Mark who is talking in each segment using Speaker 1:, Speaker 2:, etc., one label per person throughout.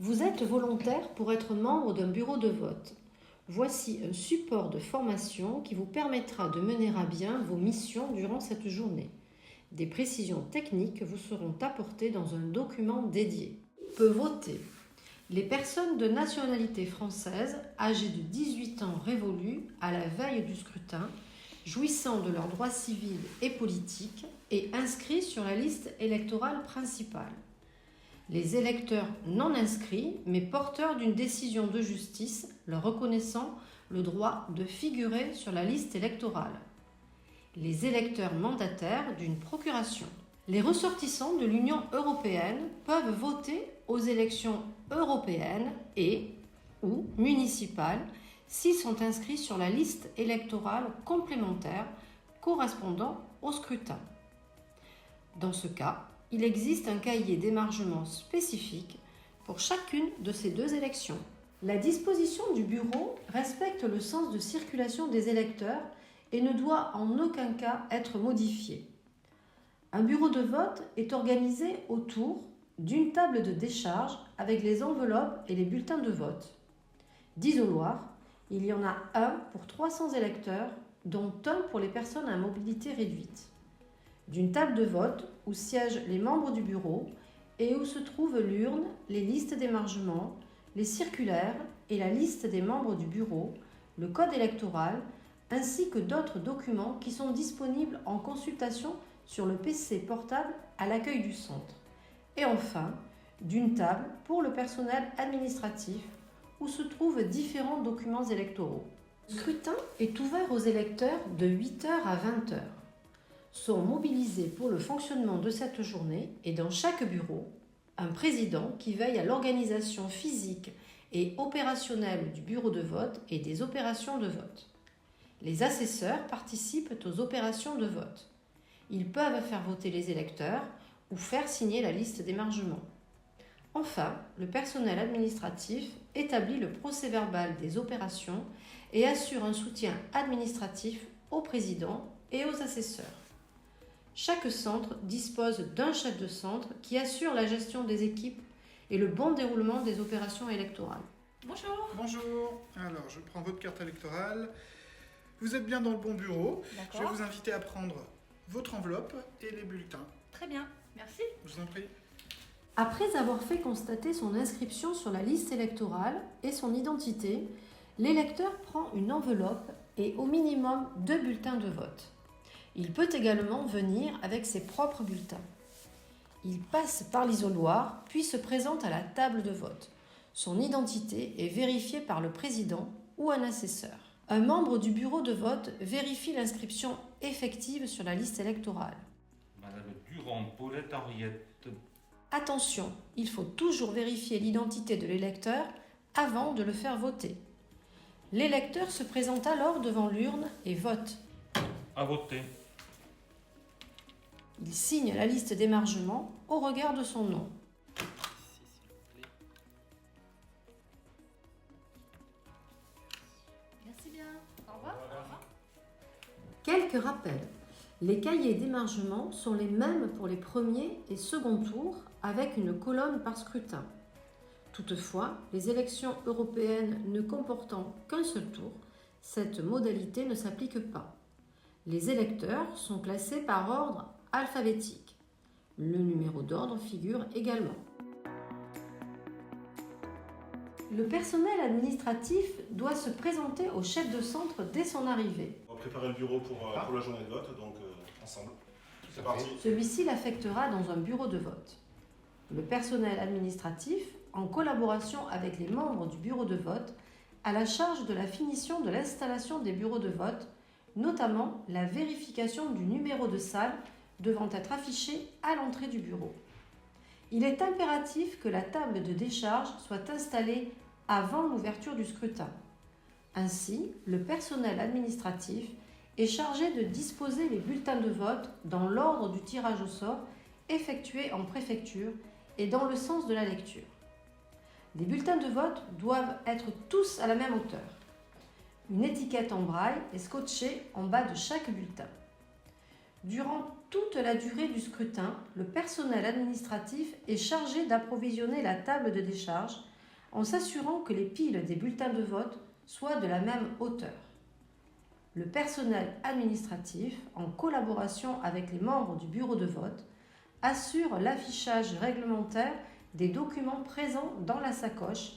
Speaker 1: Vous êtes volontaire pour être membre d'un bureau de vote. Voici un support de formation qui vous permettra de mener à bien vos missions durant cette journée. Des précisions techniques vous seront apportées dans un document dédié. Peut voter. Les personnes de nationalité française, âgées de 18 ans révolus à la veille du scrutin, jouissant de leurs droits civils et politiques et inscrits sur la liste électorale principale. Les électeurs non inscrits, mais porteurs d'une décision de justice leur reconnaissant le droit de figurer sur la liste électorale. Les électeurs mandataires d'une procuration. Les ressortissants de l'Union européenne peuvent voter aux élections européennes ou municipales s'ils sont inscrits sur la liste électorale complémentaire correspondant au scrutin. Dans ce cas, il existe un cahier d'émargement spécifique pour chacune de ces deux élections. La disposition du bureau respecte le sens de circulation des électeurs et ne doit en aucun cas être modifiée. Un bureau de vote est organisé autour d'une table de décharge avec les enveloppes et les bulletins de vote. D'isoloirs, il y en a un pour 300 électeurs, dont un pour les personnes à mobilité réduite. D'une table de vote où siègent les membres du bureau et où se trouvent l'urne, les listes d'émargement, les circulaires et la liste des membres du bureau, le code électoral, ainsi que d'autres documents qui sont disponibles en consultation sur le PC portable à l'accueil du centre. Et enfin, d'une table pour le personnel administratif où se trouvent différents documents électoraux. Le scrutin est ouvert aux électeurs de 8h à 20h. Sont mobilisés pour le fonctionnement de cette journée et dans chaque bureau, un président qui veille à l'organisation physique et opérationnelle du bureau de vote et des opérations de vote. Les assesseurs participent aux opérations de vote. Ils peuvent faire voter les électeurs ou faire signer la liste d'émargement. Enfin, le personnel administratif établit le procès-verbal des opérations et assure un soutien administratif au président et aux assesseurs. Chaque centre dispose d'un chef de centre qui assure la gestion des équipes et le bon déroulement des opérations électorales.
Speaker 2: Bonjour.
Speaker 3: Bonjour, alors je prends votre carte électorale. Vous êtes bien dans le bon bureau.
Speaker 2: D'accord.
Speaker 3: Je vais vous inviter à prendre votre enveloppe et les bulletins.
Speaker 2: Très bien, merci.
Speaker 3: Je vous en prie.
Speaker 1: Après avoir fait constater son inscription sur la liste électorale et son identité, l'électeur prend une enveloppe et au minimum 2 bulletins de vote. Il peut également venir avec ses propres bulletins. Il passe par l'isoloir, puis se présente à la table de vote. Son identité est vérifiée par le président ou un assesseur. Un membre du bureau de vote vérifie l'inscription effective sur la liste électorale.
Speaker 4: Madame Durand-Paulette Henriette.
Speaker 1: Attention, il faut toujours vérifier l'identité de l'électeur avant de le faire voter. L'électeur se présente alors devant l'urne et vote.
Speaker 4: À voter.
Speaker 1: Il signe la liste d'émargement au regard de son nom.
Speaker 2: Merci bien. Au revoir.
Speaker 1: Quelques rappels. Les cahiers d'émargement sont les mêmes pour les premiers et seconds tours avec une colonne par scrutin. Toutefois, les élections européennes ne comportant qu'un seul tour, cette modalité ne s'applique pas. Les électeurs sont classés par ordre alphabétique. Le numéro d'ordre figure également. Le personnel administratif doit se présenter au chef de centre dès son arrivée.
Speaker 5: On va préparer le bureau pour la journée de vote, donc ensemble. C'est parti.
Speaker 1: Celui-ci l'affectera dans un bureau de vote. Le personnel administratif, en collaboration avec les membres du bureau de vote, a la charge de la finition de l'installation des bureaux de vote, notamment la vérification du numéro de salle devant être affiché à l'entrée du bureau. Il est impératif que la table de décharge soit installée avant l'ouverture du scrutin. Ainsi, le personnel administratif est chargé de disposer les bulletins de vote dans l'ordre du tirage au sort effectué en préfecture et dans le sens de la lecture. Les bulletins de vote doivent être tous à la même hauteur. Une étiquette en braille est scotchée en bas de chaque bulletin. Durant toute la durée du scrutin, le personnel administratif est chargé d'approvisionner la table de décharge en s'assurant que les piles des bulletins de vote soient de la même hauteur. Le personnel administratif, en collaboration avec les membres du bureau de vote, assure l'affichage réglementaire des documents présents dans la sacoche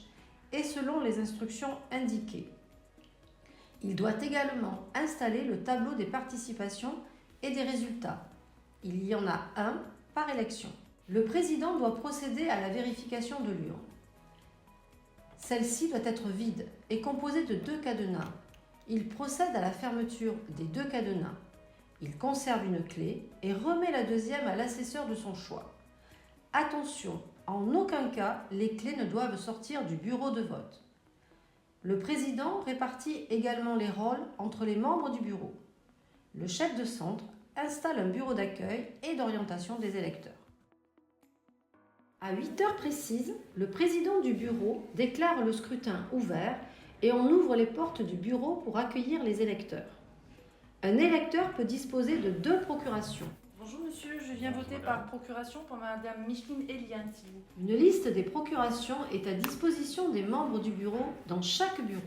Speaker 1: et selon les instructions indiquées. Il doit également installer le tableau des participations et des résultats. Il y en a un par élection. Le président doit procéder à la vérification de l'urne. Celle-ci doit être vide et composée de 2 cadenas. Il procède à la fermeture des 2 cadenas. Il conserve une clé et remet la deuxième à l'assesseur de son choix. Attention, en aucun cas, les clés ne doivent sortir du bureau de vote. Le président répartit également les rôles entre les membres du bureau. Le chef de centre installe un bureau d'accueil et d'orientation des électeurs. À 8 heures précises, le président du bureau déclare le scrutin ouvert et on ouvre les portes du bureau pour accueillir les électeurs. Un électeur peut disposer de 2 procurations.
Speaker 2: Bonjour monsieur, je viens voter par procuration pour madame Micheline Eliane, s'il vous plaît.
Speaker 1: Une liste des procurations est à disposition des membres du bureau dans chaque bureau.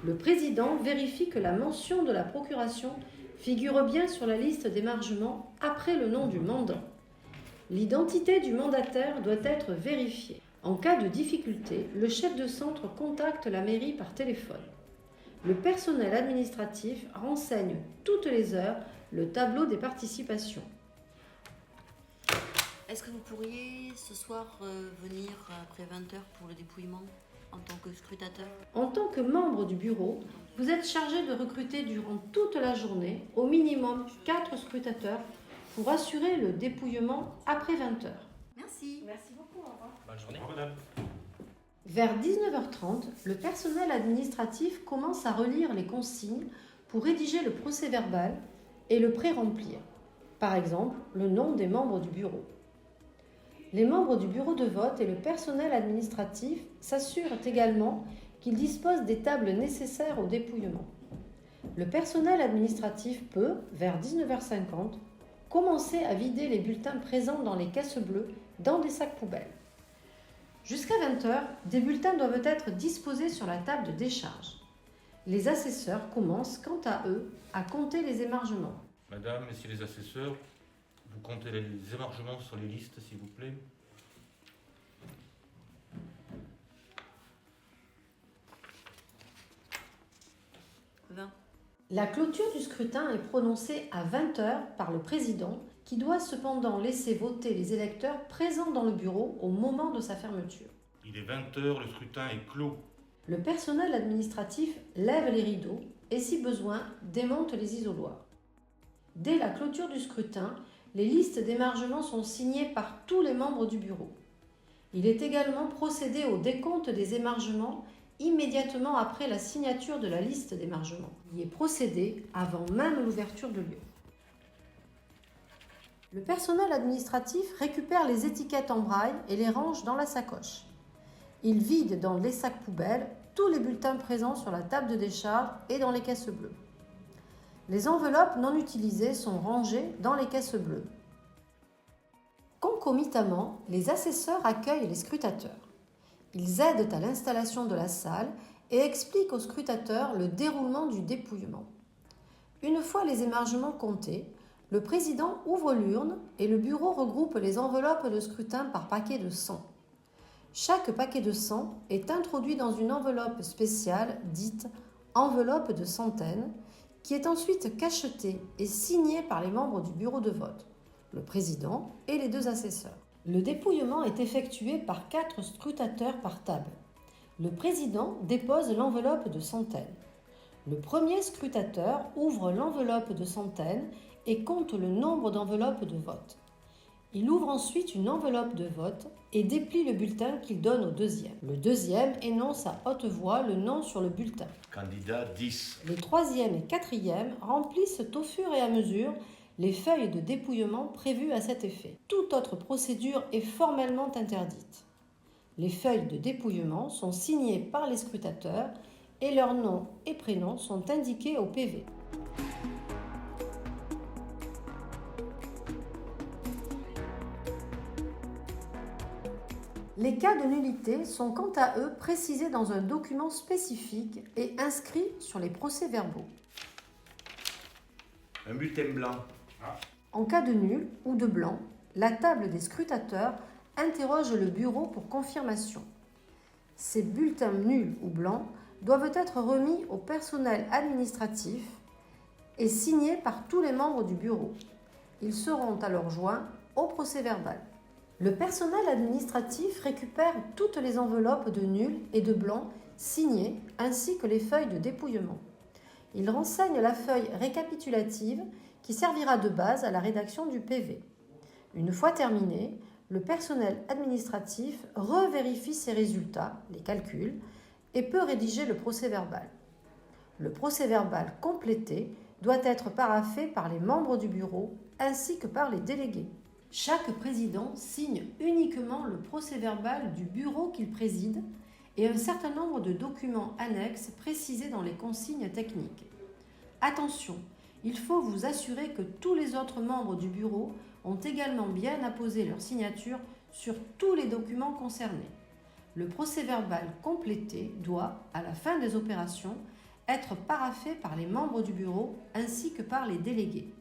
Speaker 1: Le président vérifie que la mention de la procuration figure bien sur la liste d'émargement après le nom du mandant. L'identité du mandataire doit être vérifiée. En cas de difficulté, le chef de centre contacte la mairie par téléphone. Le personnel administratif renseigne toutes les heures le tableau des participations.
Speaker 6: Est-ce que vous pourriez ce soir venir après 20h pour le dépouillement en tant que scrutateur?
Speaker 1: En tant que membre du bureau, vous êtes chargé de recruter durant toute la journée au minimum 4 scrutateurs pour assurer le dépouillement après 20h.
Speaker 6: Merci.
Speaker 2: Merci beaucoup, au revoir.
Speaker 4: Bonne journée. Madame.
Speaker 1: Vers 19h30, le personnel administratif commence à relire les consignes pour rédiger le procès-verbal et le pré-remplir. Par exemple, le nom des membres du bureau. Les membres du bureau de vote et le personnel administratif s'assurent également qu'ils disposent des tables nécessaires au dépouillement. Le personnel administratif peut, vers 19h50, commencer à vider les bulletins présents dans les caisses bleues dans des sacs poubelles. Jusqu'à 20h, des bulletins doivent être disposés sur la table de décharge. Les assesseurs commencent, quant à eux, à compter les émargements.
Speaker 4: Madame, messieurs les assesseurs, vous comptez les émargements sur les listes, s'il vous plaît.
Speaker 1: La clôture du scrutin est prononcée à 20h par le président, qui doit cependant laisser voter les électeurs présents dans le bureau au moment de sa fermeture.
Speaker 4: Il est 20h, le scrutin est clos.
Speaker 1: Le personnel administratif lève les rideaux et, si besoin, démonte les isoloirs. Dès la clôture du scrutin, les listes d'émargement sont signées par tous les membres du bureau. Il est également procédé au décompte des émargements immédiatement après la signature de la liste d'émargement. Il y est procédé avant même l'ouverture de l'urne. Le personnel administratif récupère les étiquettes en braille et les range dans la sacoche. Il vide dans les sacs poubelles tous les bulletins présents sur la table de décharge et dans les caisses bleues. Les enveloppes non utilisées sont rangées dans les caisses bleues. Concomitamment, les assesseurs accueillent les scrutateurs. Ils aident à l'installation de la salle et expliquent aux scrutateurs le déroulement du dépouillement. Une fois les émargements comptés, le président ouvre l'urne et le bureau regroupe les enveloppes de scrutin par paquet de 100. Chaque paquet de 100 est introduit dans une enveloppe spéciale dite enveloppe de centaines, qui est ensuite cachetée et signée par les membres du bureau de vote, le président et les 2 assesseurs. Le dépouillement est effectué par 4 scrutateurs par table. Le président dépose l'enveloppe de centaines. Le premier scrutateur ouvre l'enveloppe de centaines et compte le nombre d'enveloppes de vote. Il ouvre ensuite une enveloppe de vote et déplie le bulletin qu'il donne au deuxième. Le deuxième énonce à haute voix le nom sur le bulletin.
Speaker 4: Candidat 10.
Speaker 1: Les troisième et quatrième remplissent au fur et à mesure les feuilles de dépouillement prévues à cet effet. Toute autre procédure est formellement interdite. Les feuilles de dépouillement sont signées par les scrutateurs et leurs noms et prénoms sont indiqués au PV. Les cas de nullité sont quant à eux précisés dans un document spécifique et inscrits sur les procès-verbaux.
Speaker 7: Un bulletin blanc.
Speaker 1: En cas de nul ou de blanc, la table des scrutateurs interroge le bureau pour confirmation. Ces bulletins nuls ou blancs doivent être remis au personnel administratif et signés par tous les membres du bureau. Ils seront alors joints au procès-verbal. Le personnel administratif récupère toutes les enveloppes de nuls et de blancs signées ainsi que les feuilles de dépouillement. Il renseigne la feuille récapitulative qui servira de base à la rédaction du PV. Une fois terminé, le personnel administratif revérifie ses résultats, les calculs, et peut rédiger le procès-verbal. Le procès-verbal complété doit être paraphé par les membres du bureau ainsi que par les délégués. Chaque président signe uniquement le procès-verbal du bureau qu'il préside et un certain nombre de documents annexes précisés dans les consignes techniques. Attention, il faut vous assurer que tous les autres membres du bureau ont également bien apposé leur signature sur tous les documents concernés. Le procès-verbal complété doit, à la fin des opérations, être paraphé par les membres du bureau ainsi que par les délégués.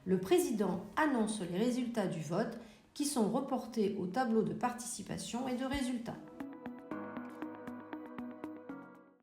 Speaker 1: Le président annonce les résultats du vote qui sont reportés au tableau de participation et de résultats.